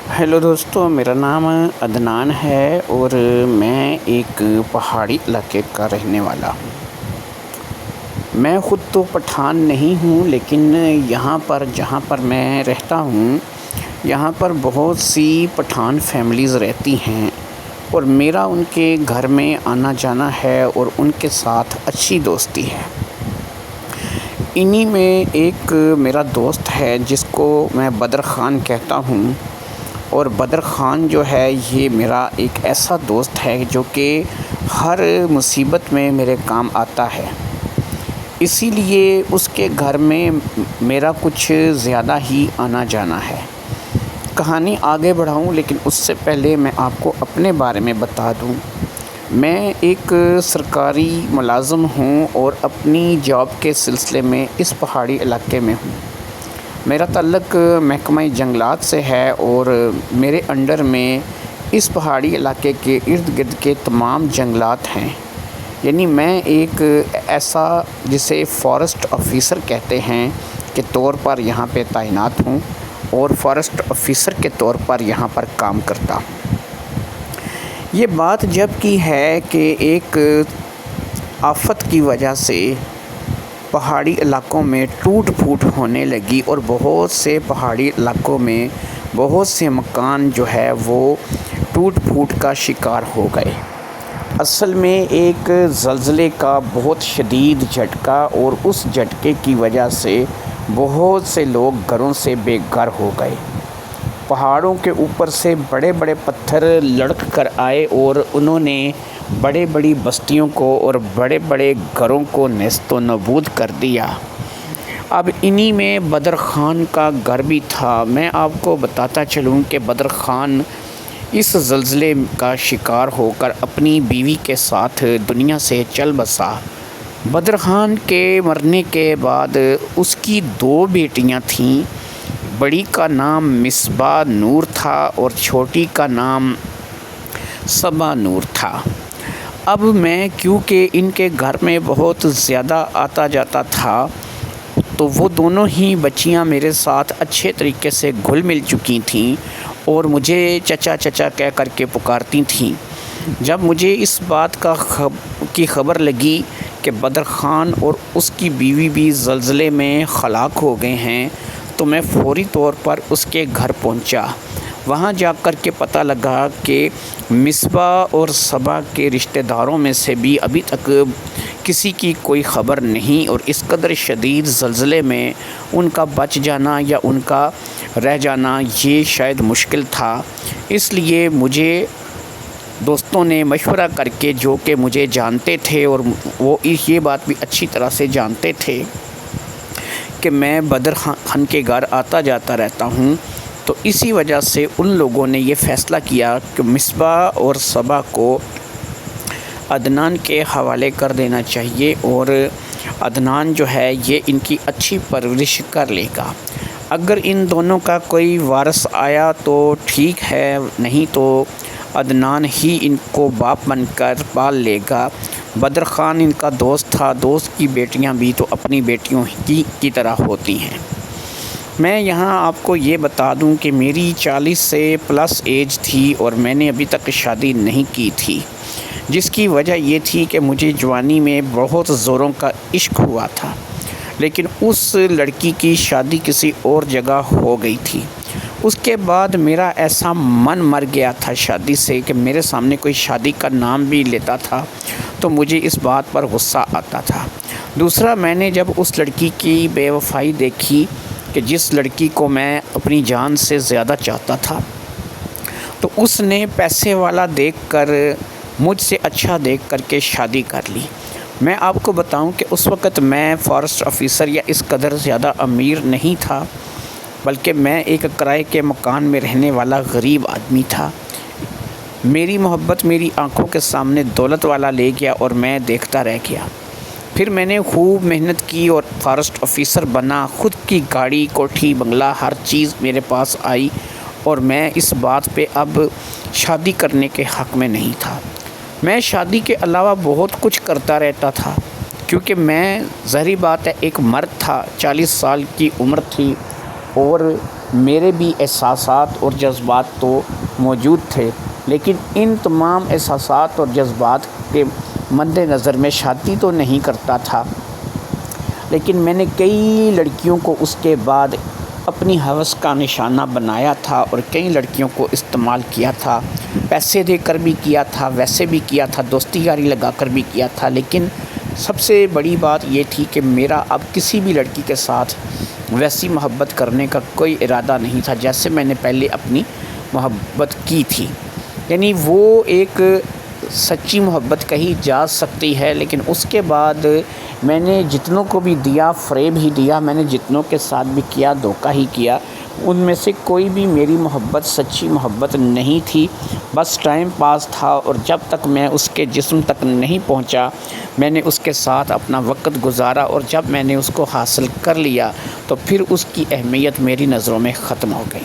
Hello دوستو، میرا نام عدنان ہے اور میں ایک پہاڑی علاقے کا رہنے والا ہوں۔ میں خود تو پٹھان نہیں ہوں، لیکن یہاں پر جہاں پر میں رہتا ہوں یہاں پر بہت سی پٹھان فیملیز رہتی ہیں اور میرا ان کے گھر میں آنا جانا ہے اور ان کے ساتھ اچھی دوستی ہے۔ انہی میں ایک میرا دوست ہے جس کو میں بدر خان کہتا ہوں، اور بدر خان جو ہے یہ میرا ایک ایسا دوست ہے جو کہ ہر مصیبت میں میرے کام آتا ہے۔ اسی لیے اس کے گھر میں میرا کچھ زیادہ ہی آنا جانا ہے۔ کہانی آگے بڑھاؤں لیکن اس سے پہلے میں آپ کو اپنے بارے میں بتا دوں۔ میں ایک سرکاری ملازم ہوں اور اپنی جاب کے سلسلے میں اس پہاڑی علاقے میں ہوں۔ میرا تعلق محکمہ جنگلات سے ہے اور میرے انڈر میں اس پہاڑی علاقے کے ارد گرد کے تمام جنگلات ہیں۔ یعنی میں ایک ایسا جسے فارسٹ آفیسر کہتے ہیں کے طور پر یہاں پہ تعینات ہوں اور فارسٹ آفیسر کے طور پر یہاں پر کام کرتا ہوں۔ یہ بات جب کی ہے کہ ایک آفت کی وجہ سے پہاڑی علاقوں میں ٹوٹ پھوٹ ہونے لگی اور بہت سے پہاڑی علاقوں میں بہت سے مکان جو ہے وہ ٹوٹ پھوٹ کا شکار ہو گئے۔ اصل میں ایک زلزلے کا بہت شدید جھٹکا اور اس جھٹکے کی وجہ سے بہت سے لوگ گھروں سے بے گھر ہو گئے۔ پہاڑوں کے اوپر سے بڑے بڑے پتھر لڑک کر آئے اور انہوں نے بڑے بڑی بستیوں کو اور بڑے بڑے گھروں کو نیست و نابود کر دیا۔ اب انہی میں بدر خان کا گھر بھی تھا۔ میں آپ کو بتاتا چلوں کہ بدر خان اس زلزلے کا شکار ہو کر اپنی بیوی کے ساتھ دنیا سے چل بسا۔ بدر خان کے مرنے کے بعد اس کی 2 بیٹیاں تھیں۔ بڑی کا نام مصباح نور تھا اور چھوٹی کا نام صبا نور تھا۔ اب میں کیونکہ ان کے گھر میں بہت زیادہ آتا جاتا تھا تو وہ دونوں ہی بچیاں میرے ساتھ اچھے طریقے سے گھل مل چکی تھیں اور مجھے چچا چچا کہہ کر کے پکارتی تھیں۔ جب مجھے اس بات کی خبر لگی کہ بدر خان اور اس کی بیوی بھی زلزلے میں ہلاک ہو گئے ہیں تو میں فوری طور پر اس کے گھر پہنچا۔ وہاں جا کر کے پتہ لگا کہ مصباح اور صبا کے رشتہ داروں میں سے بھی ابھی تک کسی کی کوئی خبر نہیں، اور اس قدر شدید زلزلے میں ان کا بچ جانا یا ان کا رہ جانا یہ شاید مشکل تھا۔ اس لیے مجھے دوستوں نے مشورہ کر کے، جو کہ مجھے جانتے تھے اور وہ یہ بات بھی اچھی طرح سے جانتے تھے کہ میں بدر خان کے گھر آتا جاتا رہتا ہوں، تو اسی وجہ سے ان لوگوں نے یہ فیصلہ کیا کہ مصباح اور صبا کو عدنان کے حوالے کر دینا چاہیے اور عدنان جو ہے یہ ان کی اچھی پرورش کر لے گا۔ اگر ان دونوں کا کوئی وارث آیا تو ٹھیک ہے، نہیں تو عدنان ہی ان کو باپ بن کر پال لے گا۔ بدر خان ان کا دوست تھا، دوست کی بیٹیاں بھی تو اپنی بیٹیوں کی طرح ہوتی ہیں۔ میں یہاں آپ کو یہ بتا دوں کہ میری 40 سے پلس ایج تھی اور میں نے ابھی تک شادی نہیں کی تھی، جس کی وجہ یہ تھی کہ مجھے جوانی میں بہت زوروں کا عشق ہوا تھا، لیکن اس لڑکی کی شادی کسی اور جگہ ہو گئی تھی۔ اس کے بعد میرا ایسا من مر گیا تھا شادی سے کہ میرے سامنے کوئی شادی کا نام بھی لیتا تھا تو مجھے اس بات پر غصہ آتا تھا۔ دوسرا، میں نے جب اس لڑکی کی بے وفائی دیکھی کہ جس لڑکی کو میں اپنی جان سے زیادہ چاہتا تھا، تو اس نے پیسے والا دیکھ کر مجھ سے اچھا دیکھ کر کے شادی کر لی۔ میں آپ کو بتاؤں کہ اس وقت میں فارسٹ آفیسر یا اس قدر زیادہ امیر نہیں تھا، بلکہ میں ایک کرائے کے مکان میں رہنے والا غریب آدمی تھا۔ میری محبت میری آنکھوں کے سامنے دولت والا لے گیا اور میں دیکھتا رہ گیا۔ پھر میں نے خوب محنت کی اور فارسٹ آفیسر بنا، خود کی گاڑی، کوٹھی، بنگلہ، ہر چیز میرے پاس آئی، اور میں اس بات پہ اب شادی کرنے کے حق میں نہیں تھا۔ میں شادی کے علاوہ بہت کچھ کرتا رہتا تھا، کیونکہ میں ظاہری بات ہے ایک مرد تھا، 40 سال کی عمر تھی اور میرے بھی احساسات اور جذبات تو موجود تھے، لیکن ان تمام احساسات اور جذبات کے مد نظر میں شادی تو نہیں کرتا تھا، لیکن میں نے کئی لڑکیوں کو اس کے بعد اپنی ہوس کا نشانہ بنایا تھا اور کئی لڑکیوں کو استعمال کیا تھا، پیسے دے کر بھی کیا تھا، ویسے بھی کیا تھا، دوستی یاری لگا کر بھی کیا تھا، لیکن سب سے بڑی بات یہ تھی کہ میرا اب کسی بھی لڑکی کے ساتھ ویسی محبت کرنے کا کوئی ارادہ نہیں تھا جیسے میں نے پہلے اپنی محبت کی تھی۔ یعنی وہ ایک سچی محبت کہی جا سکتی ہے، لیکن اس کے بعد میں نے جتنوں کو بھی دیا فریب ہی دیا، میں نے جتنوں کے ساتھ بھی کیا دھوکہ ہی کیا، ان میں سے کوئی بھی میری محبت سچی محبت نہیں تھی، بس ٹائم پاس تھا، اور جب تک میں اس کے جسم تک نہیں پہنچا میں نے اس کے ساتھ اپنا وقت گزارا، اور جب میں نے اس کو حاصل کر لیا تو پھر اس کی اہمیت میری نظروں میں ختم ہو گئی۔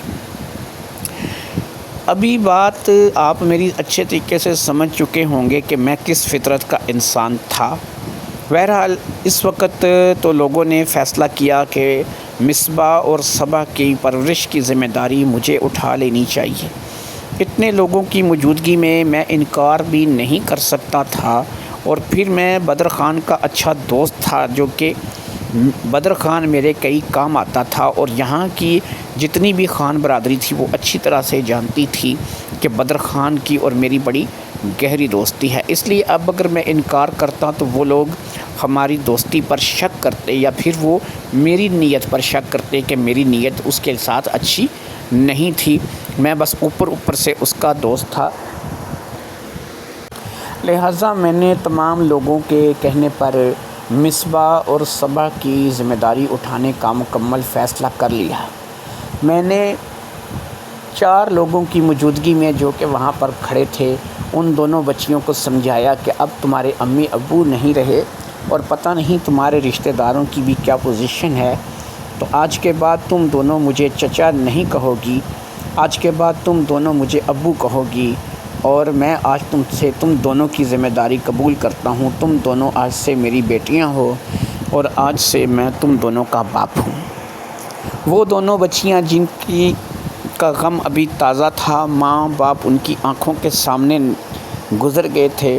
ابھی بات آپ میری اچھے طریقے سے سمجھ چکے ہوں گے کہ میں کس فطرت کا انسان تھا۔ بہرحال اس وقت تو لوگوں نے فیصلہ کیا کہ مصباح اور صبا کی پرورش کی ذمہ داری مجھے اٹھا لینی چاہیے۔ اتنے لوگوں کی موجودگی میں میں انکار بھی نہیں کر سکتا تھا، اور پھر میں بدر خان کا اچھا دوست تھا، جو کہ بدر خان میرے کئی کام آتا تھا، اور یہاں کی جتنی بھی خان برادری تھی وہ اچھی طرح سے جانتی تھی کہ بدر خان کی اور میری بڑی گہری دوستی ہے، اس لیے اب اگر میں انکار کرتا تو وہ لوگ ہماری دوستی پر شک کرتے، یا پھر وہ میری نیت پر شک کرتے کہ میری نیت اس کے ساتھ اچھی نہیں تھی، میں بس اوپر سے اس کا دوست تھا۔ لہٰذا میں نے تمام لوگوں کے کہنے پر مصباح اور صبا کی ذمہ داری اٹھانے کا مکمل فیصلہ کر لیا۔ میں نے 4 لوگوں کی موجودگی میں جو کہ وہاں پر کھڑے تھے ان دونوں بچیوں کو سمجھایا کہ اب تمہارے امی ابو نہیں رہے اور پتہ نہیں تمہارے رشتہ داروں کی بھی کیا پوزیشن ہے، تو آج کے بعد تم دونوں مجھے چچا نہیں کہو گی، آج کے بعد تم دونوں مجھے ابو کہو گی، اور میں آج تم دونوں کی ذمہ داری قبول کرتا ہوں، تم دونوں آج سے میری بیٹیاں ہو، اور آج سے میں تم دونوں کا باپ ہوں۔ وہ دونوں بچیاں جن کی کا غم ابھی تازہ تھا، ماں باپ ان کی آنکھوں کے سامنے گزر گئے تھے،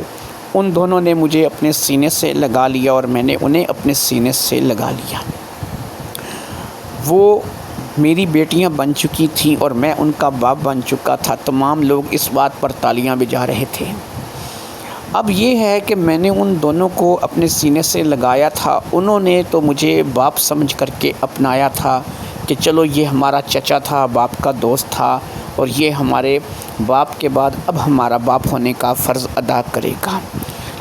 ان دونوں نے مجھے اپنے سینے سے لگا لیا اور میں نے انہیں اپنے سینے سے لگا لیا۔ وہ میری بیٹیاں بن چکی تھیں اور میں ان کا باپ بن چکا تھا۔ تمام لوگ اس بات پر تالیاں بجا رہے تھے۔ اب یہ ہے کہ میں نے ان دونوں کو اپنے سینے سے لگایا تھا، انہوں نے تو مجھے باپ سمجھ کر کے اپنایا تھا کہ چلو یہ ہمارا چچا تھا، باپ کا دوست تھا، اور یہ ہمارے باپ کے بعد اب ہمارا باپ ہونے کا فرض ادا کرے گا۔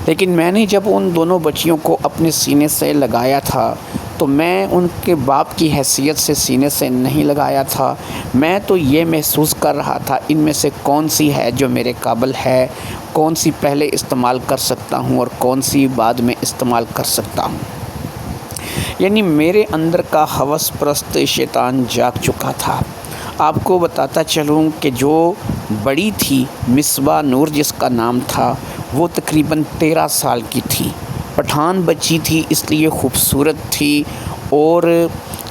لیکن میں نے جب ان دونوں بچیوں کو اپنے سینے سے لگایا تھا تو میں ان کے باپ کی حیثیت سے سینے سے نہیں لگایا تھا، میں تو یہ محسوس کر رہا تھا ان میں سے کون سی ہے جو میرے قابل ہے، کون سی پہلے استعمال کر سکتا ہوں اور کون سی بعد میں استعمال کر سکتا ہوں۔ یعنی میرے اندر کا ہوس پرست شیطان جاگ چکا تھا۔ آپ کو بتاتا چلوں کہ جو بڑی تھی مصباح نور جس کا نام تھا، وہ تقریباً 13 سال کی تھی، پٹھان بچی تھی، اس لیے خوبصورت تھی اور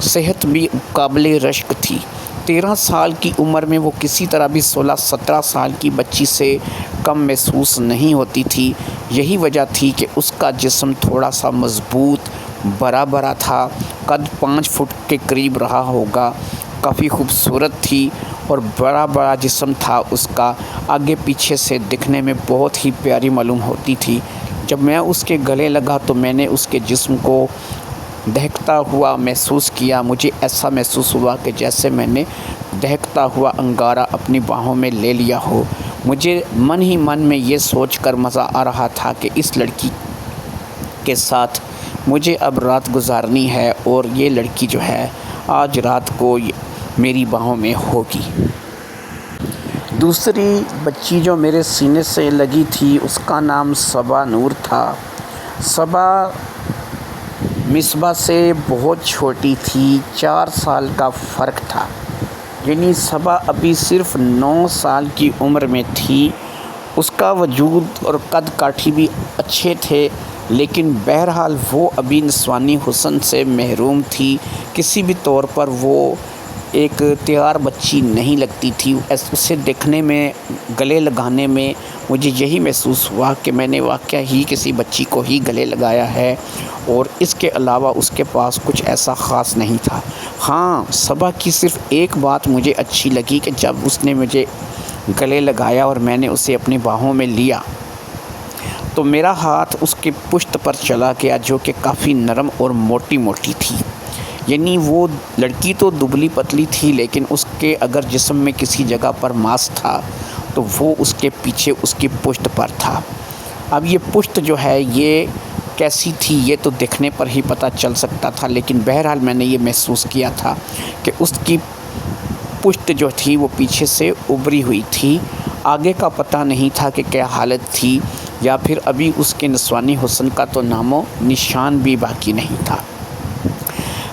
صحت بھی قابل رشک تھی۔ 13 سال کی عمر میں وہ کسی طرح بھی 16-17 سال کی بچی سے کم محسوس نہیں ہوتی تھی۔ یہی وجہ تھی کہ اس کا جسم تھوڑا سا مضبوط بڑا تھا، قد 5 فٹ کے قریب رہا ہوگا، کافی خوبصورت تھی اور بڑا جسم تھا اس کا، آگے پیچھے سے دکھنے میں بہت ہی پیاری معلوم ہوتی تھی۔ جب میں اس کے گلے لگا تو میں نے اس کے جسم کو دہکتا ہوا محسوس کیا، مجھے ایسا محسوس ہوا کہ جیسے میں نے دہکتا ہوا انگارہ اپنی باہوں میں لے لیا ہو۔ مجھے من ہی من میں یہ سوچ کر مزہ آ رہا تھا کہ اس لڑکی کے ساتھ مجھے اب رات گزارنی ہے، اور یہ لڑکی جو ہے آج رات کو میری باہوں میں ہوگی۔ دوسری بچی جو میرے سینے سے لگی تھی اس کا نام صبا نور تھا۔ صبا مصباح سے بہت چھوٹی تھی، 4 سال کا فرق تھا، یعنی صبا ابھی صرف 9 سال کی عمر میں تھی۔ اس کا وجود اور قد کاٹھی بھی اچھے تھے، لیکن بہرحال وہ ابھی نسوانی حسن سے محروم تھی، کسی بھی طور پر وہ ایک تیار بچی نہیں لگتی تھی، اسے دیکھنے میں، گلے لگانے میں مجھے یہی محسوس ہوا کہ میں نے واقعہ ہی کسی بچی کو ہی گلے لگایا ہے، اور اس کے علاوہ اس کے پاس کچھ ایسا خاص نہیں تھا۔ ہاں، صبا کی صرف ایک بات مجھے اچھی لگی کہ جب اس نے مجھے گلے لگایا اور میں نے اسے اپنی باہوں میں لیا تو میرا ہاتھ اس کی پشت پر چلا گیا، جو کہ کافی نرم اور موٹی موٹی تھی۔ یعنی وہ لڑکی تو دبلی پتلی تھی، لیکن اس کے اگر جسم میں کسی جگہ پر ماس تھا تو وہ اس کے پیچھے اس کی پشت پر تھا۔ اب یہ پشت جو ہے یہ کیسی تھی یہ تو دیکھنے پر ہی پتہ چل سکتا تھا، لیکن بہرحال میں نے یہ محسوس کیا تھا کہ اس کی پشت جو تھی وہ پیچھے سے ابری ہوئی تھی۔ آگے کا پتہ نہیں تھا کہ کیا حالت تھی، یا پھر ابھی اس کے نسوانی حسن کا تو نام و نشان بھی باقی نہیں تھا۔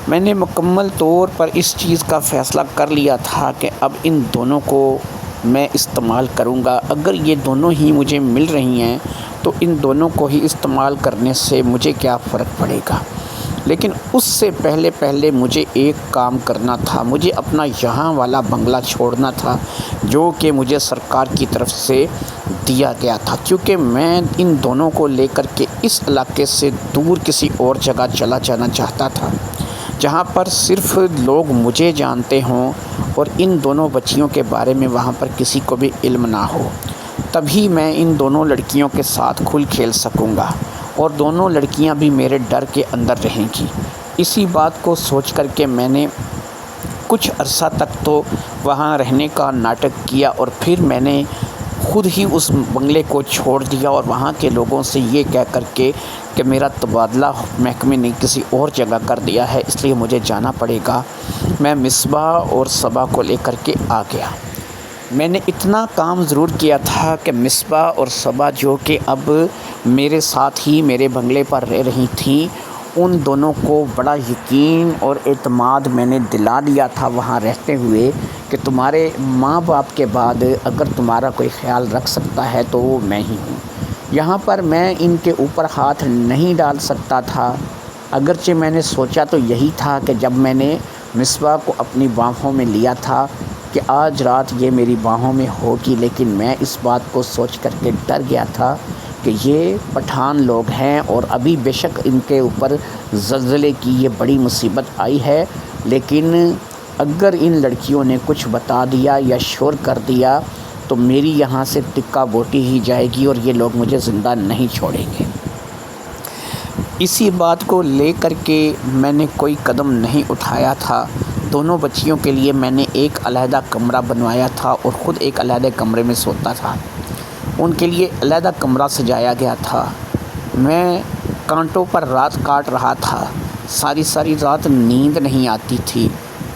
میں نے مکمل طور پر اس چیز کا فیصلہ کر لیا تھا کہ اب ان دونوں کو میں استعمال کروں گا۔ اگر یہ دونوں ہی مجھے مل رہی ہیں تو ان دونوں کو ہی استعمال کرنے سے مجھے کیا فرق پڑے گا۔ لیکن اس سے پہلے مجھے ایک کام کرنا تھا۔ مجھے اپنا یہاں والا بنگلہ چھوڑنا تھا جو کہ مجھے سرکار کی طرف سے دیا گیا تھا، کیونکہ میں ان دونوں کو لے کر کے اس علاقے سے دور کسی اور جگہ چلا جانا چاہتا تھا، جہاں پر صرف لوگ مجھے جانتے ہوں اور ان دونوں بچیوں کے بارے میں وہاں پر کسی کو بھی علم نہ ہو۔ تبھی میں ان دونوں لڑکیوں کے ساتھ کھل کھیل سکوں گا اور دونوں لڑکیاں بھی میرے ڈر کے اندر رہیں گی۔ اسی بات کو سوچ کر کے میں نے کچھ عرصہ تک تو وہاں رہنے کا ناٹک کیا، اور پھر میں نے خود ہی اس بنگلے کو چھوڑ دیا اور وہاں کے لوگوں سے یہ کہہ کر کے کہ میرا تبادلہ محکمے نے کسی اور جگہ کر دیا ہے، اس لیے مجھے جانا پڑے گا، میں مصباح اور صبا کو لے کر کے آ گیا۔ میں نے اتنا کام ضرور کیا تھا کہ مصباح اور صبا جو کہ اب میرے ساتھ ہی میرے بنگلے پر رہ رہی تھیں، ان دونوں کو بڑا یقین اور اعتماد میں نے دلا دیا تھا وہاں رہتے ہوئے کہ تمہارے ماں باپ کے بعد اگر تمہارا کوئی خیال رکھ سکتا ہے تو وہ میں ہی ہوں۔ یہاں پر میں ان کے اوپر ہاتھ نہیں ڈال سکتا تھا، اگرچہ میں نے سوچا تو یہی تھا کہ جب میں نے مصباح کو اپنی باہوں میں لیا تھا کہ آج رات یہ میری باہوں میں ہوگی، لیکن میں اس بات کو سوچ کر کے ڈر گیا تھا کہ یہ پٹھان لوگ ہیں اور ابھی بے شک ان کے اوپر زلزلے کی یہ بڑی مصیبت آئی ہے، لیکن اگر ان لڑکیوں نے کچھ بتا دیا یا شور کر دیا تو میری یہاں سے ٹکا بوٹی ہی جائے گی اور یہ لوگ مجھے زندہ نہیں چھوڑیں گے۔ اسی بات کو لے کر کے میں نے کوئی قدم نہیں اٹھایا تھا۔ دونوں بچیوں کے لیے میں نے ایک علیحدہ کمرہ بنوایا تھا اور خود ایک علیحدہ کمرے میں سوتا تھا۔ ان کے لیے علیحدہ کمرہ سجایا گیا تھا۔ میں کانٹوں پر رات کاٹ رہا تھا، ساری رات نیند نہیں آتی تھی،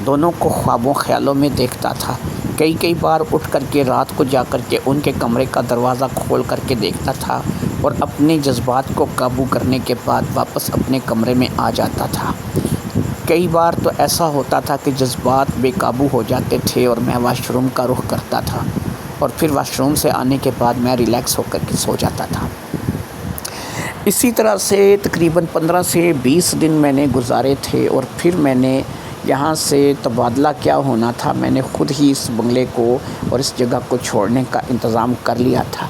دونوں کو خوابوں خیالوں میں دیکھتا تھا۔ کئی بار اٹھ کر کے رات کو جا کر کے ان کے کمرے کا دروازہ کھول کر کے دیکھتا تھا اور اپنے جذبات کو قابو کرنے کے بعد واپس اپنے کمرے میں آ جاتا تھا۔ کئی بار تو ایسا ہوتا تھا کہ جذبات بے قابو ہو جاتے تھے اور میں واش روم کا رخ کرتا تھا، اور پھر واش روم سے آنے کے بعد میں ریلیکس ہو کر کے سو جاتا تھا۔ اسی طرح سے تقریباً 15 سے 20 دن میں نے گزارے تھے، اور پھر میں نے یہاں سے تبادلہ کیا ہونا تھا میں نے خود ہی اس بنگلے کو اور اس جگہ کو چھوڑنے کا انتظام کر لیا تھا۔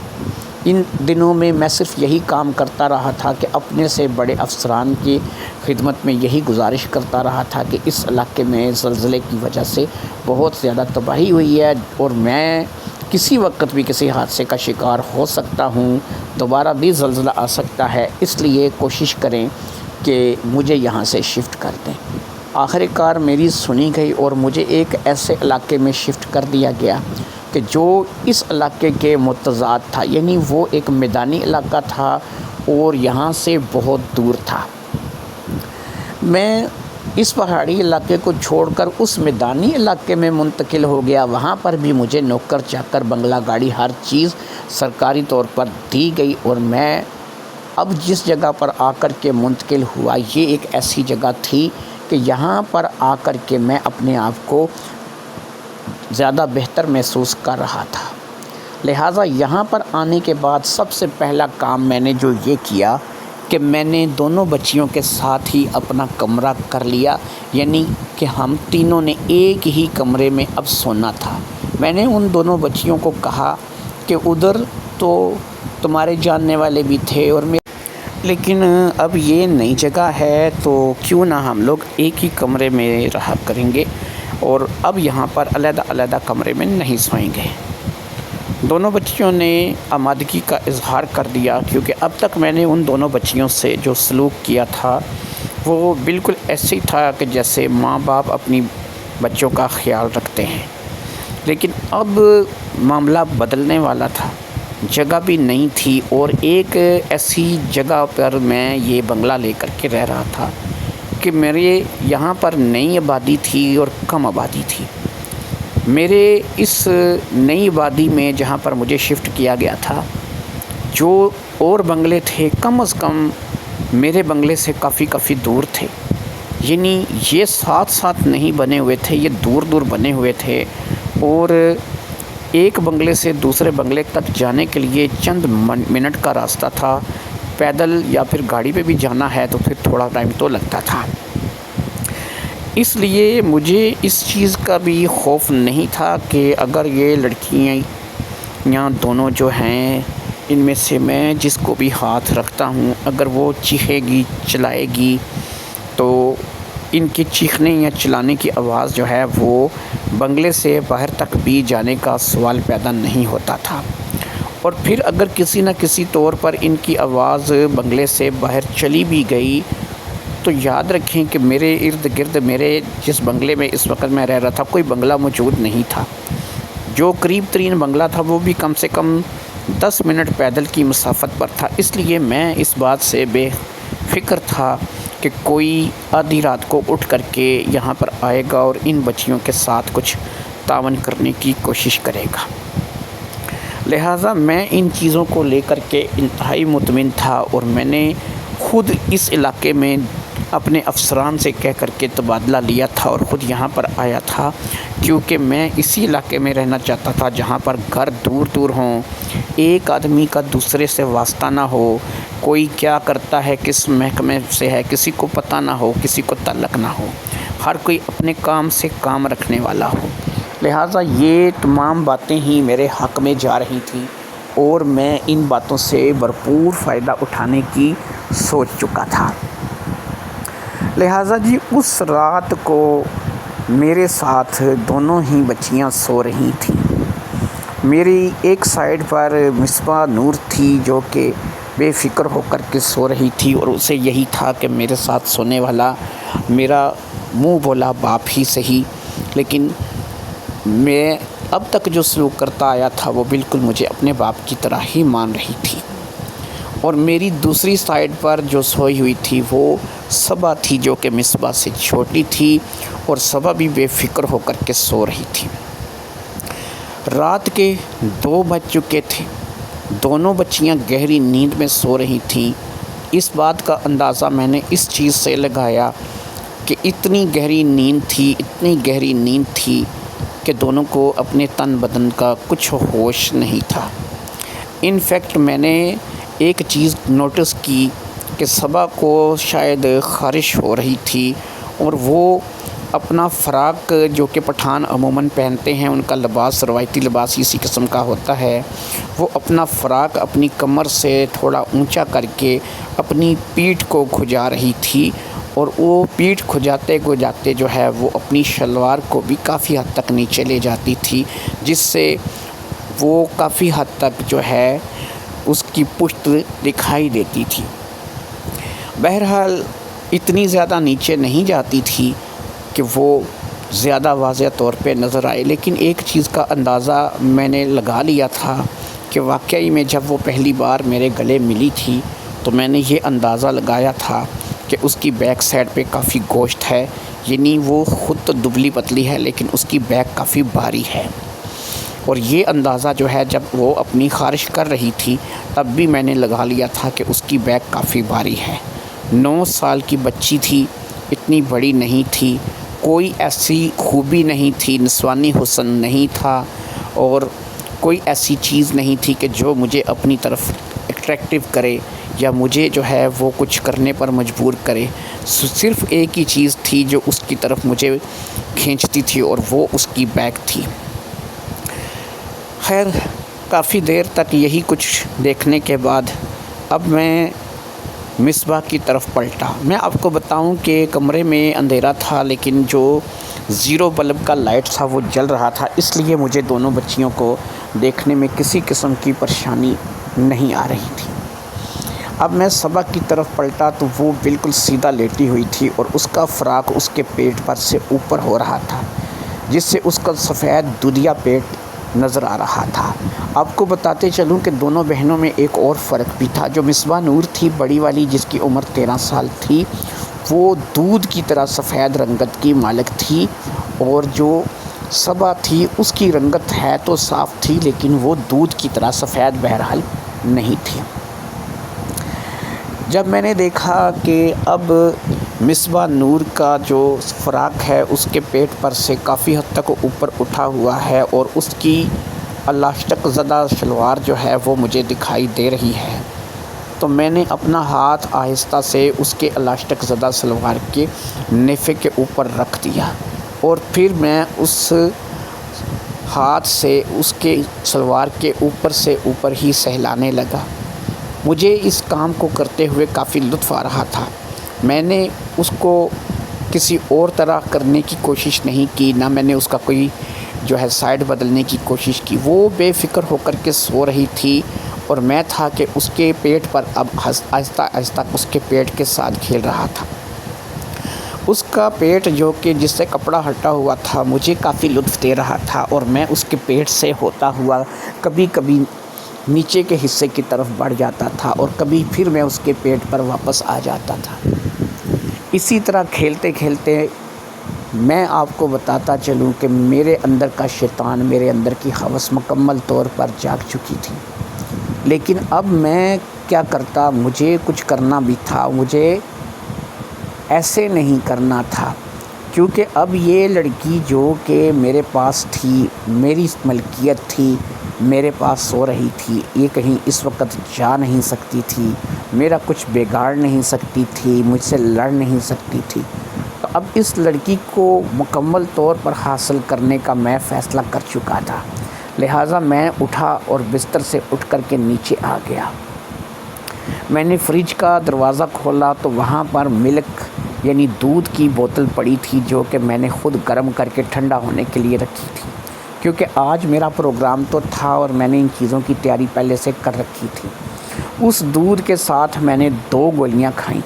ان دنوں میں صرف یہی کام کرتا رہا تھا کہ اپنے سے بڑے افسران کی خدمت میں یہی گزارش کرتا رہا تھا کہ اس علاقے میں زلزلے کی وجہ سے بہت زیادہ تباہی ہوئی ہے اور میں کسی وقت بھی کسی حادثے کا شکار ہو سکتا ہوں، دوبارہ بھی زلزلہ آ سکتا ہے، اس لیے کوشش کریں کہ مجھے یہاں سے شفٹ کر دیں۔ آخر کار میری سنی گئی اور مجھے ایک ایسے علاقے میں شفٹ کر دیا گیا کہ جو اس علاقے کے متضاد تھا، یعنی وہ ایک میدانی علاقہ تھا اور یہاں سے بہت دور تھا۔ میں اس پہاڑی علاقے کو چھوڑ کر اس میدانی علاقے میں منتقل ہو گیا۔ وہاں پر بھی مجھے نوکر چاکر، بنگلہ گاڑی، ہر چیز سرکاری طور پر دی گئی، اور میں اب جس جگہ پر آ کر کے منتقل ہوا یہ ایک ایسی جگہ تھی کہ یہاں پر آ کر کے میں اپنے آپ کو زیادہ بہتر محسوس کر رہا تھا۔ لہٰذا یہاں پر آنے کے بعد سب سے پہلا کام میں نے جو یہ کیا کہ میں نے دونوں بچیوں کے ساتھ ہی اپنا کمرہ کر لیا، یعنی کہ ہم تینوں نے ایک ہی کمرے میں اب سونا تھا۔ میں نے ان دونوں بچیوں کو کہا کہ ادھر تو تمہارے جاننے والے بھی تھے اور لیکن اب یہ نئی جگہ ہے تو کیوں نہ ہم لوگ ایک ہی کمرے میں رہا کریں گے اور اب یہاں پر علیحدہ علیحدہ کمرے میں نہیں سوئیں گے۔ دونوں بچیوں نے آمادگی کا اظہار کر دیا، کیونکہ اب تک میں نے ان دونوں بچیوں سے جو سلوک کیا تھا وہ بالکل ایسے ہی تھا کہ جیسے ماں باپ اپنی بچوں کا خیال رکھتے ہیں، لیکن اب معاملہ بدلنے والا تھا۔ جگہ بھی نہیں تھی اور ایک ایسی جگہ پر میں یہ بنگلہ لے کر کے رہ رہا تھا کہ میرے یہاں پر نئی آبادی تھی اور کم آبادی تھی۔ میرے اس نئی آبادی میں جہاں پر مجھے شفٹ کیا گیا تھا، جو اور بنگلے تھے کم از کم میرے بنگلے سے کافی دور تھے، یعنی یہ ساتھ ساتھ نہیں بنے ہوئے تھے، یہ دور دور بنے ہوئے تھے اور ایک بنگلے سے دوسرے بنگلے تک جانے کے لیے چند منٹ کا راستہ تھا۔ پیدل یا پھر گاڑی پہ بھی جانا ہے تو پھر تھوڑا ٹائم تو لگتا تھا۔ اس لیے مجھے اس چیز کا بھی خوف نہیں تھا کہ اگر یہ لڑکیاں دونوں جو ہیں، ان میں سے میں جس کو بھی ہاتھ رکھتا ہوں، اگر وہ چیخے گی چلائے گی تو ان کے چیخنے یا چلانے کی آواز جو ہے وہ بنگلے سے باہر تک بھی جانے کا سوال پیدا نہیں ہوتا تھا، اور پھر اگر کسی نہ کسی طور پر ان کی آواز بنگلے سے باہر چلی بھی گئی تو یاد رکھیں کہ میرے ارد گرد، میرے جس بنگلے میں اس وقت میں رہ رہا تھا، کوئی بنگلہ موجود نہیں تھا۔ جو قریب ترین بنگلہ تھا وہ بھی کم سے کم 10 منٹ پیدل کی مسافت پر تھا۔ اس لیے میں اس بات سے بے فکر تھا کہ کوئی آدھی رات کو اٹھ کر کے یہاں پر آئے گا اور ان بچیوں کے ساتھ کچھ تعاون کرنے کی کوشش کرے گا۔ لہٰذا میں ان چیزوں کو لے کر کے انتہائی مطمئن تھا اور میں نے خود اس علاقے میں اپنے افسران سے کہہ کر کے تبادلہ لیا تھا اور خود یہاں پر آیا تھا، کیونکہ میں اسی علاقے میں رہنا چاہتا تھا جہاں پر گھر دور دور ہوں، ایک آدمی کا دوسرے سے واسطہ نہ ہو، کوئی کیا کرتا ہے، کس محکمے سے ہے، کسی کو پتہ نہ ہو، کسی کو تعلق نہ ہو، ہر کوئی اپنے کام سے کام رکھنے والا ہو۔ لہٰذا یہ تمام باتیں ہی میرے حق میں جا رہی تھیں اور میں ان باتوں سے بھرپور فائدہ اٹھانے کی سوچ چکا تھا۔ لہٰذا جی اس رات کو میرے ساتھ دونوں ہی بچیاں سو رہی تھیں۔ میری ایک سائیڈ پر مصباح نور تھی جو کہ بے فکر ہو کر کے سو رہی تھی، اور اسے یہی تھا کہ میرے ساتھ سونے والا میرا منہ بولا باپ ہی صحیح، لیکن میں اب تک جو سلوک کرتا آیا تھا وہ بالکل مجھے اپنے باپ کی طرح ہی مان رہی تھی۔ اور میری دوسری سائیڈ پر جو سوئی ہوئی تھی وہ صبا تھی، جو کہ مصباح سے چھوٹی تھی، اور صبا بھی بے فکر ہو کر کے سو رہی تھی۔ رات کے 2 بج چکے تھے، دونوں بچیاں گہری نیند میں سو رہی تھیں۔ اس بات کا اندازہ میں نے اس چیز سے لگایا کہ اتنی گہری نیند تھی کہ دونوں کو اپنے تن بدن کا کچھ ہوش نہیں تھا۔ ان فیکٹ میں نے ایک چیز نوٹس کی کہ صبا کو شاید خارش ہو رہی تھی، اور وہ اپنا فراق جو کہ پٹھان عموماً پہنتے ہیں، ان کا لباس روایتی لباس اسی قسم کا ہوتا ہے، وہ اپنا فراق اپنی کمر سے تھوڑا اونچا کر کے اپنی پیٹھ کو کھجا رہی تھی، اور وہ پیٹھ کھجاتے جو ہے وہ اپنی شلوار کو بھی کافی حد تک نیچے لے جاتی تھی، جس سے وہ کافی حد تک جو ہے اس کی پشت دکھائی دیتی تھی۔ بہرحال اتنی زیادہ نیچے نہیں جاتی تھی کہ وہ زیادہ واضح طور پہ نظر آئے، لیکن ایک چیز کا اندازہ میں نے لگا لیا تھا کہ واقعی میں جب وہ پہلی بار میرے گلے ملی تھی تو میں نے یہ اندازہ لگایا تھا کہ اس کی بیک سائڈ پہ کافی گوشت ہے، یعنی وہ خود تو دبلی پتلی ہے لیکن اس کی بیک کافی بھاری ہے۔ اور یہ اندازہ جو ہے جب وہ اپنی خارش کر رہی تھی تب بھی میں نے لگا لیا تھا کہ اس کی بیک کافی بھاری ہے۔ 9 سال کی بچی تھی، اتنی بڑی نہیں تھی، کوئی ایسی خوبی نہیں تھی، نسوانی حسن نہیں تھا، اور کوئی ایسی چیز نہیں تھی کہ جو مجھے اپنی طرف اٹریکٹیو کرے یا مجھے جو ہے وہ کچھ کرنے پر مجبور کرے، صرف ایک ہی چیز تھی جو اس کی طرف مجھے کھینچتی تھی، اور وہ اس کی بیگ تھی۔ خیر، کافی دیر تک یہی کچھ دیکھنے کے بعد اب میں مصباح کی طرف پلٹا۔ میں آپ کو بتاؤں کہ کمرے میں اندھیرا تھا، لیکن جو 0 بلب کا لائٹ تھا وہ جل رہا تھا، اس لیے مجھے دونوں بچیوں کو دیکھنے میں کسی قسم کی پریشانی نہیں آ رہی تھی۔ اب میں صبا کی طرف پلٹا تو وہ بالکل سیدھا لیٹی ہوئی تھی، اور اس کا فراق اس کے پیٹ پر سے اوپر ہو رہا تھا، جس سے اس کا سفید دودھیا پیٹ نظر آ رہا تھا۔ آپ کو بتاتے چلوں کہ دونوں بہنوں میں ایک اور فرق بھی تھا۔ جو مصباح نور تھی بڑی والی، جس کی عمر 13 سال تھی، وہ دودھ کی طرح سفید رنگت کی مالک تھی، اور جو صبا تھی اس کی رنگت ہے تو صاف تھی، لیکن وہ دودھ کی طرح سفید بہرحال نہیں تھی۔ جب میں نے دیکھا کہ اب مصباح نور کا جو فراق ہے اس کے پیٹ پر سے کافی حد تک اوپر اٹھا ہوا ہے، اور اس کی الاسٹک زدہ شلوار جو ہے وہ مجھے دکھائی دے رہی ہے، تو میں نے اپنا ہاتھ آہستہ سے اس کے الاسٹک زدہ شلوار کے نیفے کے اوپر رکھ دیا، اور پھر میں اس ہاتھ سے اس کے شلوار کے اوپر سے اوپر ہی سہلانے لگا۔ مجھے اس کام کو کرتے ہوئے کافی لطف آ رہا تھا۔ میں نے اس کو کسی اور طرح کرنے کی کوشش نہیں کی، نہ میں نے اس کا کوئی جو ہے سائڈ بدلنے کی کوشش کی۔ وہ بے فکر ہو کر کے سو رہی تھی، اور میں تھا کہ اس کے پیٹ پر اب آہستہ آہستہ اس کے پیٹ کے ساتھ کھیل رہا تھا۔ اس کا پیٹ جو کہ جس سے کپڑا ہٹا ہوا تھا مجھے کافی لطف دے رہا تھا، اور میں اس کے پیٹ سے ہوتا ہوا کبھی کبھی نیچے کے حصے کی طرف بڑھ جاتا تھا، اور کبھی پھر میں اس کے پیٹ پر واپس آ جاتا تھا۔ اسی طرح کھیلتے کھیلتے میں آپ کو بتاتا چلوں کہ میرے اندر کا شیطان، میرے اندر کی ہوس مکمل طور پر جاگ چکی تھی۔ لیکن اب میں کیا کرتا، مجھے کچھ کرنا بھی تھا، مجھے ایسے نہیں کرنا تھا، کیونکہ اب یہ لڑکی جو کہ میرے پاس تھی، میری ملکیت تھی، میرے پاس سو رہی تھی، یہ کہیں اس وقت جا نہیں سکتی تھی، میرا کچھ بگاڑ نہیں سکتی تھی، مجھ سے لڑ نہیں سکتی تھی۔ تو اب اس لڑکی کو مکمل طور پر حاصل کرنے کا میں فیصلہ کر چکا تھا، لہٰذا میں اٹھا اور بستر سے اٹھ کر کے نیچے آ گیا۔ میں نے فریج کا دروازہ کھولا تو وہاں پر ملک یعنی دودھ کی بوتل پڑی تھی، جو کہ میں نے خود گرم کر کے ٹھنڈا ہونے کے لیے رکھی تھی، کیونکہ آج میرا پروگرام تو تھا اور میں نے ان چیزوں کی تیاری پہلے سے کر رکھی تھی۔ اس دودھ کے ساتھ میں نے 2 گولیاں کھائیں۔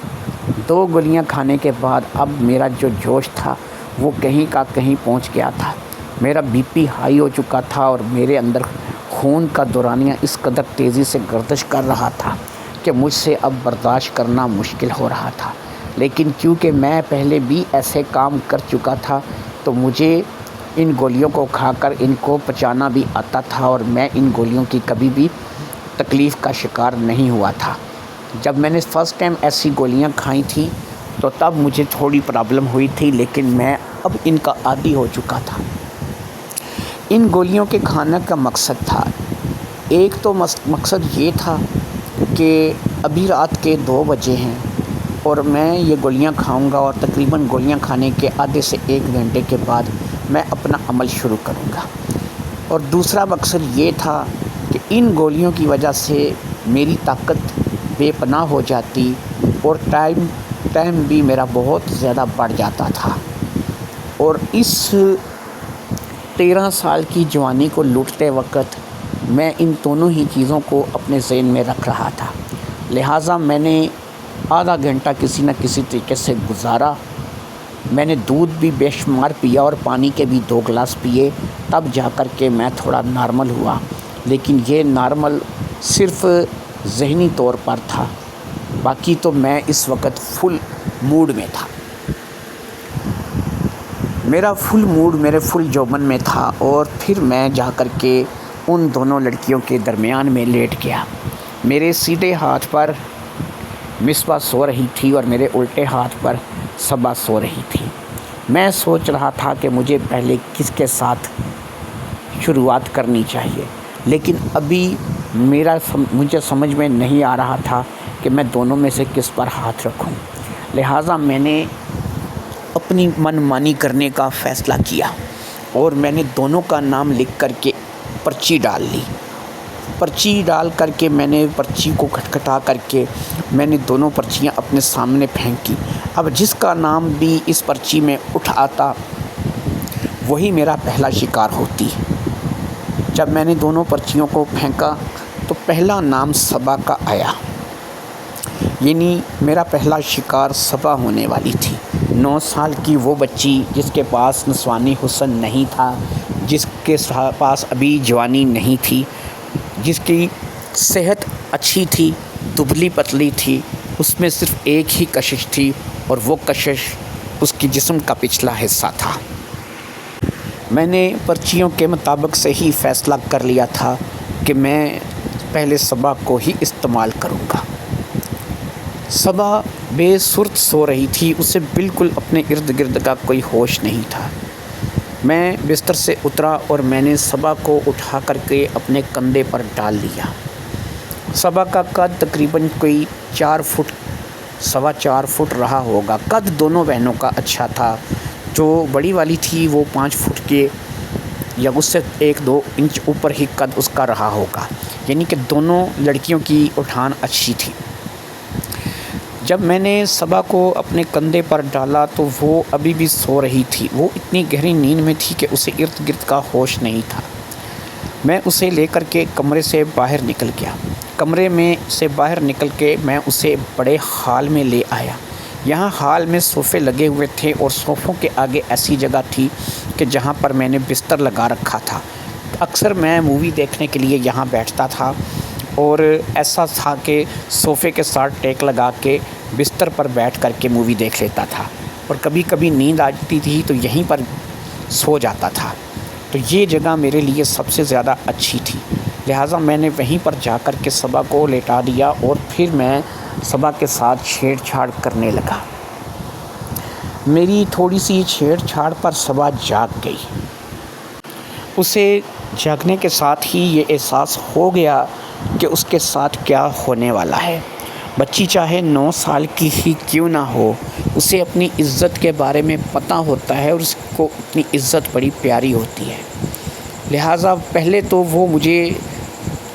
2 گولیاں کھانے کے بعد اب میرا جو جوش تھا وہ کہیں کا کہیں پہنچ گیا تھا۔ میرا بی پی ہائی ہو چکا تھا، اور میرے اندر خون کا دورانیہ اس قدر تیزی سے گردش کر رہا تھا کہ مجھ سے اب برداشت کرنا مشکل ہو رہا تھا۔ لیکن کیونکہ میں پہلے بھی ایسے کام کر چکا تھا تو مجھے ان گولیوں کو کھا کر ان کو پچانا بھی آتا تھا، اور میں ان گولیوں کی کبھی بھی تکلیف کا شکار نہیں ہوا تھا۔ جب میں نے فرسٹ ٹائم ایسی گولیاں کھائی تھیں تو تب مجھے تھوڑی پرابلم ہوئی تھی، لیکن میں اب ان کا عادی ہو چکا تھا۔ ان گولیوں کے کھانے کا مقصد تھا، ایک تو مقصد یہ تھا کہ ابھی رات کے 2 بجے ہیں اور میں یہ گولیاں کھاؤں گا، اور تقریباً گولیاں کھانے کے آدھے سے 1 گھنٹے کے بعد میں اپنا عمل شروع کروں گا۔ اور دوسرا مقصد یہ تھا کہ ان گولیوں کی وجہ سے میری طاقت بے پناہ ہو جاتی، اور ٹائم بھی میرا بہت زیادہ بڑھ جاتا تھا، اور اس 13 سال کی جوانی کو لوٹتے وقت میں ان دونوں ہی چیزوں کو اپنے ذہن میں رکھ رہا تھا، لہٰذا میں نے آدھا گھنٹہ کسی نہ کسی طریقے سے گزارا۔ میں نے دودھ بھی بے شمار پیا اور پانی کے بھی 2 گلاس پیے، تب جا کر کے میں تھوڑا نارمل ہوا، لیکن یہ نارمل صرف ذہنی طور پر تھا، باقی تو میں اس وقت فل موڈ میں تھا۔ میرا فل موڈ میرے فل جوبن میں تھا، اور پھر میں جا کر کے ان دونوں لڑکیوں کے درمیان میں لیٹ گیا۔ میرے سیدھے ہاتھ پر مصباح سو رہی تھی اور میرے الٹے ہاتھ پر صبا سو رہی تھی۔ میں سوچ رہا تھا کہ مجھے پہلے کس کے ساتھ شروعات کرنی چاہیے، لیکن ابھی مجھے سمجھ میں نہیں آ رہا تھا کہ میں دونوں میں سے کس پر ہاتھ رکھوں، لہٰذا میں نے اپنی من مانی کرنے کا فیصلہ کیا اور میں نے دونوں کا نام لکھ کر کے پرچی ڈال لی۔ پرچی ڈال کر کے میں نے پرچی کو کھٹکھٹا کر کے میں نے دونوں پرچیاں اپنے سامنے پھینکی۔ اب جس کا نام بھی اس پرچی میں اٹھ آتا وہی میرا پہلا شکار ہوتی۔ جب میں نے دونوں پرچیوں کو پھینکا تو پہلا نام صبا کا آیا، یعنی میرا پہلا شکار صبا ہونے والی تھی۔ 9 سال کی وہ بچی جس کے پاس نسوانی حسن نہیں تھا، جس کے پاس ابھی جوانی نہیں تھی، جس کی صحت اچھی تھی، دبلی پتلی تھی، اس میں صرف ایک ہی کشش تھی اور وہ کشش اس کی جسم کا پچھلا حصہ تھا۔ میں نے پرچیوں کے مطابق سے ہی فیصلہ کر لیا تھا کہ میں پہلے صبا کو ہی استعمال کروں گا۔ صبا بے سرت سو رہی تھی، اسے بالکل اپنے ارد گرد کا کوئی ہوش نہیں تھا۔ میں بستر سے اترا اور میں نے صبا کو اٹھا کر کے اپنے کندھے پر ڈال لیا۔ صبا کا قد تقریباً کوئی 4 فٹ 4.25 فٹ رہا ہوگا۔ قد دونوں بہنوں کا اچھا تھا۔ جو بڑی والی تھی وہ 5 فٹ کے یا اس سے 1-2 انچ اوپر ہی قد اس کا رہا ہوگا، یعنی کہ دونوں لڑکیوں کی اٹھان اچھی تھی۔ جب میں نے صبا کو اپنے کندھے پر ڈالا تو وہ ابھی بھی سو رہی تھی۔ وہ اتنی گہری نیند میں تھی کہ اسے ارد گرد کا ہوش نہیں تھا۔ میں اسے لے کر کے کمرے سے باہر نکل گیا۔ کمرے میں سے باہر نکل کے میں اسے بڑے ہال میں لے آیا۔ یہاں ہال میں صوفے لگے ہوئے تھے اور صوفوں کے آگے ایسی جگہ تھی کہ جہاں پر میں نے بستر لگا رکھا تھا۔ اکثر میں مووی دیکھنے کے لیے یہاں بیٹھتا تھا اور ایسا تھا کہ صوفے کے ساتھ ٹیک لگا کے بستر پر بیٹھ کر کے مووی دیکھ لیتا تھا، اور کبھی کبھی نیند آتی تھی تو یہیں پر سو جاتا تھا۔ تو یہ جگہ میرے لیے سب سے زیادہ اچھی تھی، لہٰذا میں نے وہیں پر جا کر کے صبا کو لیٹا دیا اور پھر میں صبا کے ساتھ چھیڑ چھاڑ کرنے لگا۔ میری تھوڑی سی چھیڑ چھاڑ پر صبا جاگ گئی۔ اسے جاگنے کے ساتھ ہی یہ احساس ہو گیا کہ اس کے ساتھ کیا ہونے والا ہے۔ بچی چاہے 9 سال کی ہی کیوں نہ ہو، اسے اپنی عزت کے بارے میں پتہ ہوتا ہے اور اس کو اپنی عزت بڑی پیاری ہوتی ہے۔ لہٰذا پہلے تو وہ مجھے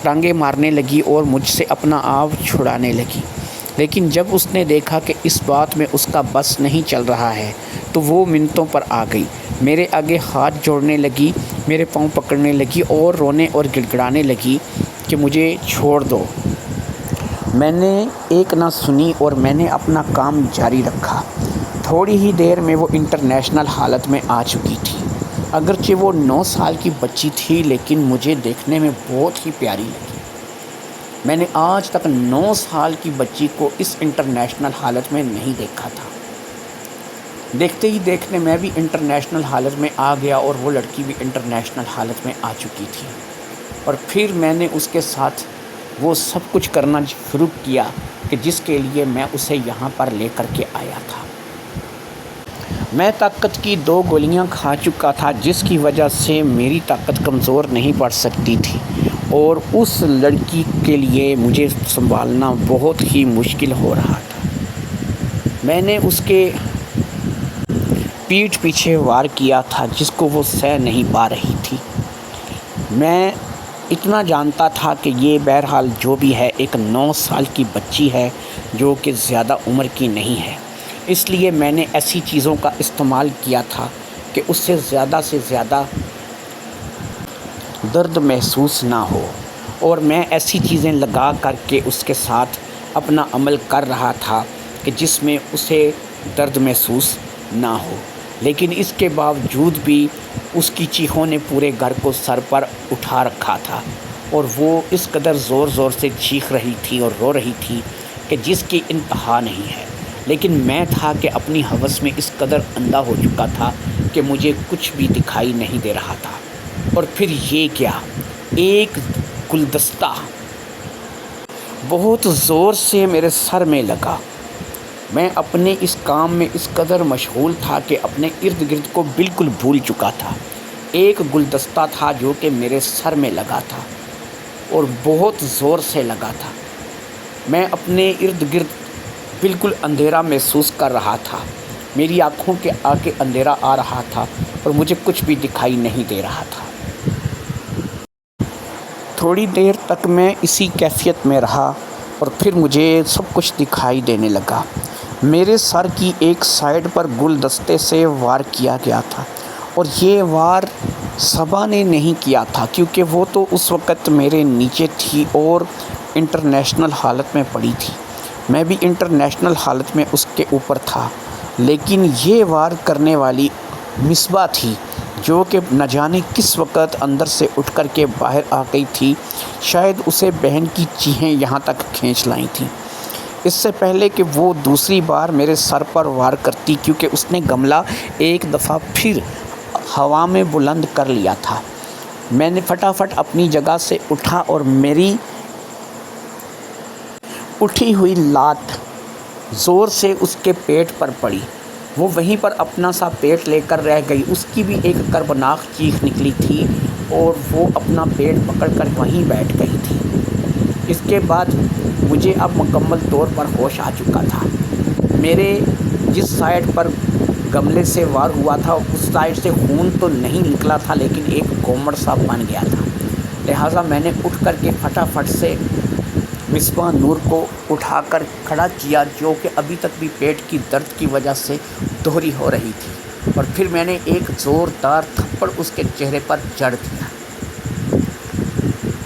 ٹانگیں مارنے لگی اور مجھ سے اپنا آپ چھڑانے لگی، لیکن جب اس نے دیکھا کہ اس بات میں اس کا بس نہیں چل رہا ہے تو وہ منتوں پر آ گئی، میرے آگے ہاتھ جوڑنے لگی، میرے پاؤں پکڑنے لگی اور رونے اور گڑ گڑانے لگی کہ مجھے چھوڑ دو۔ میں نے ایک نہ سنی اور میں نے اپنا کام جاری رکھا۔ تھوڑی ہی دیر میں وہ انٹرنیشنل حالت میں آ چکی تھی۔ اگرچہ وہ 9 سال کی بچی تھی لیکن مجھے دیکھنے میں بہت ہی پیاری لگی۔ میں نے آج تک 9 سال کی بچی کو اس انٹرنیشنل حالت میں نہیں دیکھا تھا۔ دیکھتے ہی دیکھنے میں بھی انٹرنیشنل حالت میں آ گیا اور وہ لڑکی بھی انٹرنیشنل حالت میں آ چکی تھی، اور پھر میں نے اس کے ساتھ وہ سب کچھ کرنا شروع کیا کہ جس کے لیے میں اسے یہاں پر لے کر کے آیا تھا۔ میں طاقت کی 2 گولیاں کھا چکا تھا جس کی وجہ سے میری طاقت کمزور نہیں پڑ سکتی تھی، اور اس لڑکی کے لیے مجھے سنبھالنا بہت ہی مشکل ہو رہا تھا۔ میں نے اس کے پیٹھ پیچھے وار کیا تھا جس کو وہ سہ نہیں پا رہی تھی۔ میں اتنا جانتا تھا کہ یہ بہرحال جو بھی ہے ایک 9 سال کی بچی ہے جو کہ زیادہ عمر کی نہیں ہے، اس لیے میں نے ایسی چیزوں کا استعمال کیا تھا کہ اس سے زیادہ درد محسوس نہ ہو، اور میں ایسی چیزیں لگا کر کے اس کے ساتھ اپنا عمل کر رہا تھا کہ جس میں اسے درد محسوس نہ ہو، لیکن اس کے باوجود بھی اس کی چیخوں نے پورے گھر کو سر پر اٹھا رکھا تھا، اور وہ اس قدر زور زور سے چیخ رہی تھی اور رو رہی تھی کہ جس کی انتہا نہیں ہے۔ لیکن میں تھا کہ اپنی ہوس میں اس قدر اندھا ہو چکا تھا کہ مجھے کچھ بھی دکھائی نہیں دے رہا تھا۔ اور پھر یہ کیا، ایک گلدستہ بہت زور سے میرے سر میں لگا۔ میں اپنے اس کام میں اس قدر مشغول تھا کہ اپنے ارد گرد کو بالکل بھول چکا تھا۔ ایک گلدستہ تھا جو کہ میرے سر میں لگا تھا اور بہت زور سے لگا تھا۔ میں اپنے ارد گرد بالکل اندھیرا محسوس کر رہا تھا۔ میری آنکھوں کے آگے اندھیرا آ رہا تھا اور مجھے کچھ بھی دکھائی نہیں دے رہا تھا۔ تھوڑی دیر تک میں اسی کیفیت میں رہا اور پھر مجھے سب کچھ دکھائی دینے لگا۔ میرے سر کی ایک سائیڈ پر گلدستے سے وار کیا گیا تھا اور یہ وار صبا نے نہیں کیا تھا، کیونکہ وہ تو اس وقت میرے نیچے تھی اور انٹرنیشنل حالت میں پڑی تھی۔ میں بھی انٹرنیشنل حالت میں اس کے اوپر تھا، لیکن یہ وار کرنے والی مصباح تھی، جو کہ نہ جانے کس وقت اندر سے اٹھ کر کے باہر آ گئی تھی۔ شاید اسے بہن کی چیخیں یہاں تک کھینچ لائی تھیں، اس سے پہلے کہ وہ دوسری بار میرے سر پر وار کرتی، کیونکہ اس نے گملہ ایک دفعہ پھر ہوا میں بلند کر لیا تھا۔ میں نے فٹافٹ اپنی جگہ سے اٹھا اور میری اٹھی ہوئی لات زور سے اس کے پیٹ پر پڑی۔ وہ وہیں پر اپنا سا پیٹ لے کر رہ گئی۔ اس کی بھی ایک کربناک چیخ نکلی تھی اور وہ اپنا پیٹ پکڑ کر وہیں بیٹھ گئی تھی۔ اس کے بعد مجھے اب مکمل طور پر ہوش آ چکا تھا۔ میرے جس سائیڈ پر گملے سے وار ہوا تھا اس سائیڈ سے خون تو نہیں نکلا تھا، لیکن ایک گومڑ سا بن گیا تھا۔ لہٰذا میں نے اٹھ کر کے فٹافٹ سے مصباح نور کو اٹھا کر کھڑا کیا، جو کہ ابھی تک بھی پیٹ کی درد کی وجہ سے دوہری ہو رہی تھی، اور پھر میں نے ایک زوردار تھپڑ اس کے چہرے پر جڑ دیا۔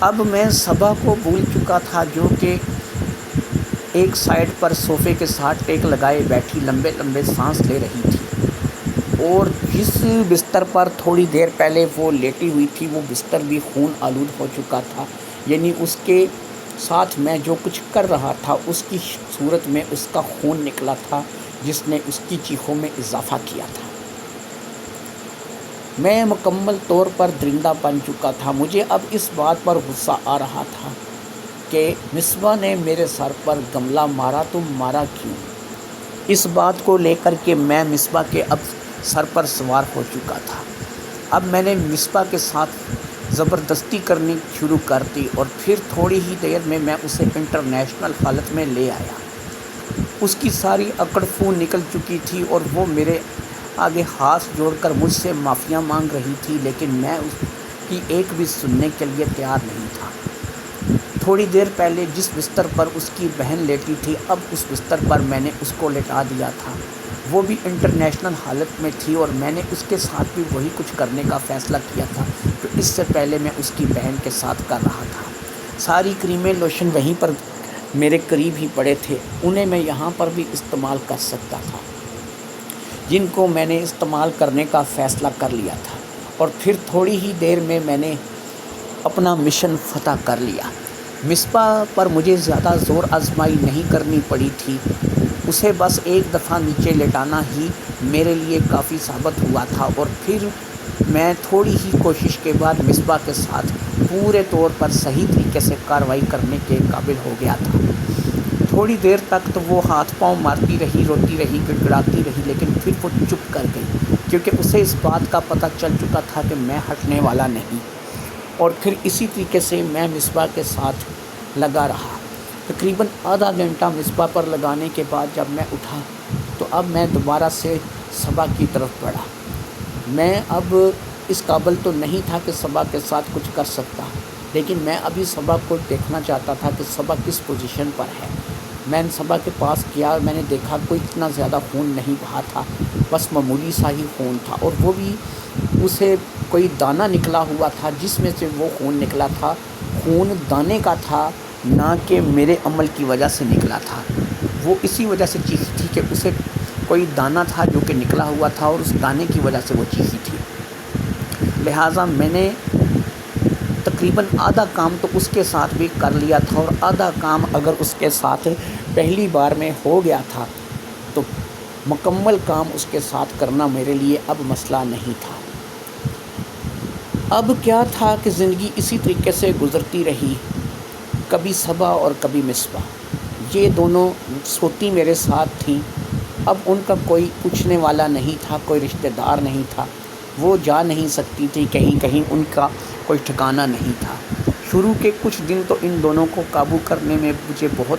اب میں صبا کو بھول چکا تھا، جو کہ ایک سائیڈ پر صوفے کے ساتھ ٹیک لگائے بیٹھی لمبے لمبے سانس لے رہی تھی، اور جس بستر پر تھوڑی دیر پہلے وہ لیٹی ہوئی تھی وہ بستر بھی خون آلود ہو چکا تھا۔ یعنی اس کے ساتھ میں جو کچھ کر رہا تھا اس کی صورت میں اس کا خون نکلا تھا، جس نے اس کی چیخوں میں اضافہ کیا تھا۔ میں مکمل طور پر درندہ بن چکا تھا۔ مجھے اب اس بات پر غصہ آ رہا تھا کہ مصباح نے میرے سر پر گملہ مارا تو مارا کیوں؟ اس بات کو لے کر کے میں مصباح کے اب سر پر سوار ہو چکا تھا۔ اب میں نے مصباح کے ساتھ زبردستی کرنی شروع کر دی اور پھر تھوڑی ہی دیر میں اسے انٹرنیشنل حالت میں لے آیا۔ اس کی ساری اکڑ فون نکل چکی تھی اور وہ میرے آگے ہاتھ جوڑ کر مجھ سے معافیاں مانگ رہی تھی، لیکن میں اس کی ایک بھی سننے کے لیے تیار نہیں تھا۔ تھوڑی دیر پہلے جس بستر پر اس کی بہن لیٹی تھی، اب اس بستر پر میں نے اس کو لٹا دیا تھا۔ وہ بھی انٹرنیشنل حالت میں تھی اور میں نے اس کے ساتھ بھی وہی کچھ کرنے کا فیصلہ کیا تھا جو اس سے پہلے میں اس کی بہن کے ساتھ کر رہا تھا۔ ساری کریمیں لوشن وہیں پر میرے قریب ہی پڑے تھے، انہیں میں یہاں پر بھی استعمال کر سکتا تھا، جن کو میں نے استعمال کرنے کا فیصلہ کر لیا تھا، اور پھر تھوڑی ہی دیر میں نے اپنا مشن فتح کر لیا۔ مصباح پر مجھے زیادہ زور آزمائی نہیں کرنی پڑی تھی، اسے بس ایک دفعہ نیچے لٹانا ہی میرے لیے کافی ثابت ہوا تھا، اور پھر میں تھوڑی ہی کوشش کے بعد مصباح کے ساتھ پورے طور پر صحیح طریقے سے کارروائی کرنے کے قابل ہو گیا تھا۔ تھوڑی دیر تک تو وہ ہاتھ پاؤں مارتی رہی، روتی رہی، گڑگڑاتی رہی، لیکن پھر وہ چپ کر گئی، کیونکہ اسے اس بات کا پتہ چل چکا تھا کہ میں ہٹنے والا نہیں۔ اور پھر اسی طریقے سے میں مصباح کے ساتھ لگا رہا۔ تقریباً آدھا گھنٹہ مصباح پر لگانے کے بعد جب میں اٹھا تو اب میں دوبارہ سے صبا کی طرف بڑھا۔ میں اب اس قابل تو نہیں تھا کہ صبا کے ساتھ کچھ کر سکتا، لیکن میں ابھی صبا کو دیکھنا چاہتا تھا کہ صبا کس پوزیشن پر ہے۔ میں نے صبا کے پاس کیا اور میں نے دیکھا کوئی اتنا زیادہ خون نہیں بہا تھا، بس معمولی سا ہی خون تھا، اور وہ بھی اسے کوئی دانہ نکلا ہوا تھا، جس میں سے وہ خون نکلا تھا خون دانے کا تھا، نہ کہ میرے عمل کی وجہ سے نکلا تھا۔ وہ اسی وجہ سے چیخی تھی کہ اسے کوئی دانہ تھا جو کہ نکلا ہوا تھا، اور اس دانے کی وجہ سے وہ چیخی تھی۔ لہٰذا میں نے تقریباً آدھا کام تو اس کے ساتھ بھی کر لیا تھا، اور آدھا کام اگر اس کے ساتھ پہلی بار میں ہو گیا تھا تو مکمل کام اس کے ساتھ کرنا میرے لیے اب مسئلہ نہیں تھا۔ اب کیا تھا کہ زندگی اسی طریقے سے گزرتی رہی، کبھی صبا اور کبھی مصباح، یہ دونوں سوتی میرے ساتھ تھیں۔ اب ان کا کوئی پوچھنے والا نہیں تھا، کوئی رشتہ دار نہیں تھا، وہ جا نہیں سکتی تھی کہیں، ان کا کوئی ٹھکانہ نہیں تھا۔ شروع کے کچھ دن تو ان دونوں کو قابو کرنے میں مجھے بہت